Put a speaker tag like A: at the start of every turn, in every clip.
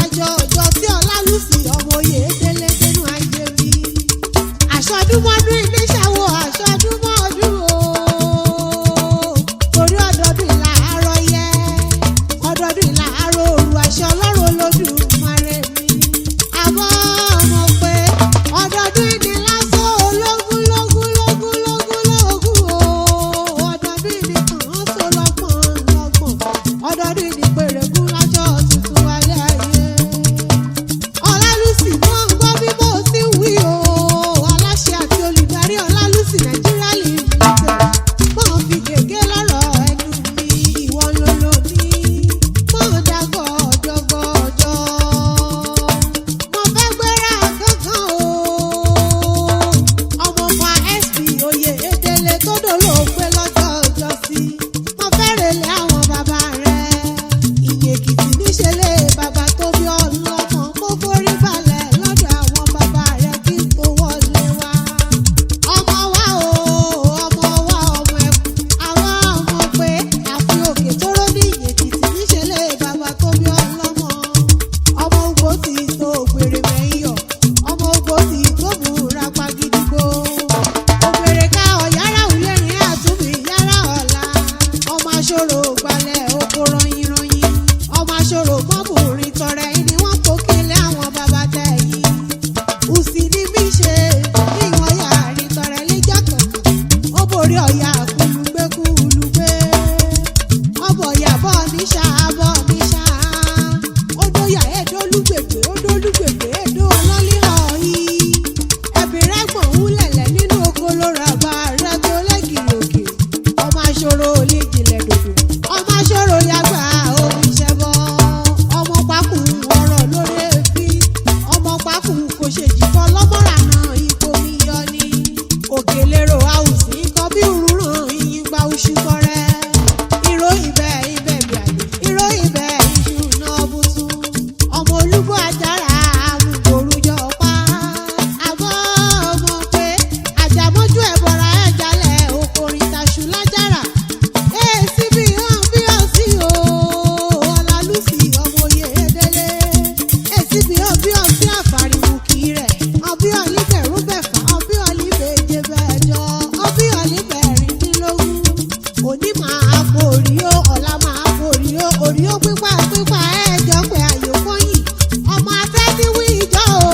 A: àyájọ́ ọjọ́ tí Ọlálùsì ọmọ Oyèdélé dénú ayé mi. Àṣọdúnmọ́dún ilé ṣàwọ̀ àṣọdúnmọ́dún o. Torí ọdọọdún ìlà àárọ̀ yẹ, ọdọọdún ìlà àárọ̀ òru àṣẹ Ọlọ́run Olódùmarè mi. Àmọ́ ọmọ pé ọdọọdún ìdí lásán ológun lógún lógún lógún lógún o. Ọdọọdún ìdí kan so lọ́gbọ̀n lọ́gbọ̀n. Ọdọọdún ìdí pèrègún lọ́jọ́ tuntun wálé ayé. Ọlálùsì mọ́ ń gbọ́ bí mo ti wí o. Aláṣẹ àti olùdarí Ọlálùsì Nàìjíríà Limited. Mọ́ fi gègé lọ́rọ̀ ẹnu mi, ìwọ ló lò mí. Mọ́ dàgọ̀ ọ̀jọ̀gọ̀jọ̀. Mo fẹ́ gbéra gángan o. Ọmọọba SP Oyèdélé tó dolóògbé lọ́jọ́ ọjọ́sí. Mo fẹ́ relé àwọn bàbá rẹ̀. Ìyèkìtì níṣẹ́lẹ̀ bàbá tó bí ọlọ́mọ kó forí balẹ̀ lọ́dọ̀ àwọn bàbá rẹ̀ kí n tó wọlé wá. Ọmọ wa o, ọmọ wa ọmọ ẹkùn. Àwa ọmọ pé àfi òkè tóró ní Ìyèkìtì níṣẹ́lẹ̀ bàbá tó bí ọlọ́mọ. Ọmọ Ugbo ti tó ògbèrè mẹ́yọ̀. Ọmọ Ugbo ti tó múra pagidigbo. Ògbèrè ká ọ̀yára òlẹ́rìn àtúnbí yára ọ̀la. Ọmọ aṣọ́rò gbalẹ̀ oko rọyìnrọyìn. Ọmọ aṣọ́rò mọ́bùnrin tọrẹ ni wọ́n kó kílé àwọn bàbá tẹ̀ yìí. Ùsì ni mí ṣe ìwọ̀n yà rìn tọrẹ lẹ́jọ́ kan. Ó borí ọ̀yà kúlùgbé. Ọbọ̀ ọ̀yà bọ̀ níṣà bọ̀ níṣà. Ó dóyà ẹ̀dọ́lúgbègbè ẹ̀dọ́ ọlọ́líhọ̀ yìí. Ẹ̀bì rẹ̀ gbọ̀n wúlẹ̀lẹ̀ nínú oko ló ra bá rẹ̀ tó lẹ́gìrì òkè. Ọmọ aṣọ́rò olè jìnlẹ̀ dòdò. Ọmọ aṣọ́rò yàgbà oníṣẹ́ bọ́. Ọmọ pákó ọ̀rọ̀ lórí èéfì. Ọmọ pákó kò ṣèjì fọ́ lọ́mọ́ra náà ipò mi yọ ni. Òkèlérò àwùsí kọ bí òrùràn ìyìn gba oṣù kọrẹ. Ìró ibẹ̀ ibẹ̀ bí àlè. Ìró ibẹ̀ iṣu náà bùsùn. Ọmọ Olúgbò àjàrà àmúgbòrújọ pa. Àbọ̀ ọmọ pé àjàmọ́jú ẹ̀bọ̀ra ẹ̀jálẹ̀ okòrin taṣù lájàrà. Èsì bí hàn bí hàn sí o. Ọlálùsì ọmọ Oyèdélé. Èsì bí hàn bí hàn sí àfàrìmù kì í rẹ̀. Ọbí ọ̀lì bẹ̀rù bẹ̀fà. Ọbí ọ̀lì bèje bẹ̀jọ. Ọbí ọ̀lì bẹ̀rìndínlógún. Òní máa borí o, ọ̀la máa borí o. Orí ó pípa ẹ̀jọ̀ pé àyò kọ́yìn. Ọmọ atẹ́niwí ìjọ o.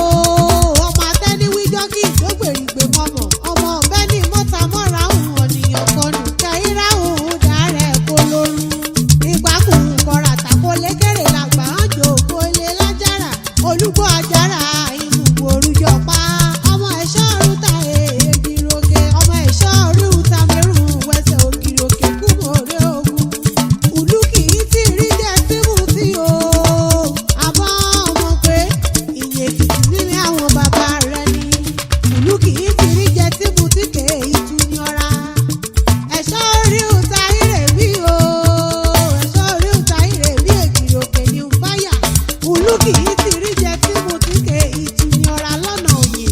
A: Ọmọ atẹ́niwí ìjọ kí ìdógbèrìgbè mọ̀mọ̀. Ọmọ ọ̀bẹ ní mọ́ta mọ́ra òun ọ̀nìyàn kọlù. Kẹ́hìnrà òun dàrẹ́ kó lóru. Ìgbàkùn kọ̀rà tàkó lékèrè làgbà hàn jò kó lé lájàrà. Olúgbò àjàrà inú gbòrújọ pa. Ọmọ ẹ̀ṣọ́ rúta èèdìrókè. Ọmọ ẹ̀ṣọ́ rúta mẹ́rùn wẹsẹ̀ ògìròkè kúmọ̀ọ́rẹ́ ogun. Ìlú kì í ti rí jẹ́ símù tí o. Àbọ̀ ọmọ pé Ìyèkìtì nílé àwọn bàbá rẹ̀ ni. Ìlú kì í ti rí jẹ́ símù tí kèé ìtú ní ọ̀ra. Ẹ̀ṣọ́ orí òta ìrè bí o. Ẹ̀ṣọ́ orí òta ìrè bí ègìròkè ní ń báyà. Ìlú kì í ti rí jẹ́ símù tí kèé ìtú ní ọ̀ra lọ́nà òye.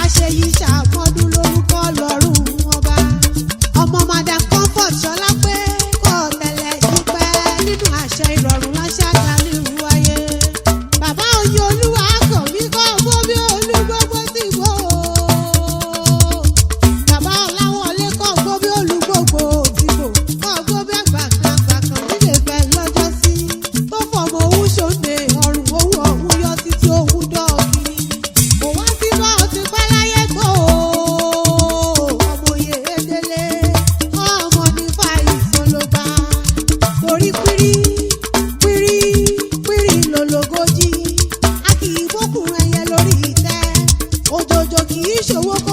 A: Àṣeyí ṣàmọ́dún lórúkọ lọ́rùn ọba. Ọmọ Madam Comfort Ṣọlá pé kọ́ tẹ̀lẹ̀ ìpẹ́ nínú àṣẹ ìrọ̀rùn láṣáájá nírú ayé. Bàbá Oyè Olúwa kàn mí kọ́ gbó bí olúgbógbó ti gbó. Bàbá Ọláwọlé kọ́ gbó bí olúgbógbó ti gbó. Kọ́ gbó bí àgbàkàgbà kan nílé fẹ́ lọ́jọ́ sí. Tó fọmọ owó ṣòǹde ọrùn owó ọ̀hún yọ títí owó dọ́ọ̀kiri. Kò wá sí bá ọ ti pẹ́ láyé gbó o. Ọmọ Oyèdélé ọmọ ní fàìsàn ló bá. Torí pírí lológójì. A kì í bókùn ẹyẹ lórí ìtẹ́. Òjòjò kì í ṣòwò kọ́.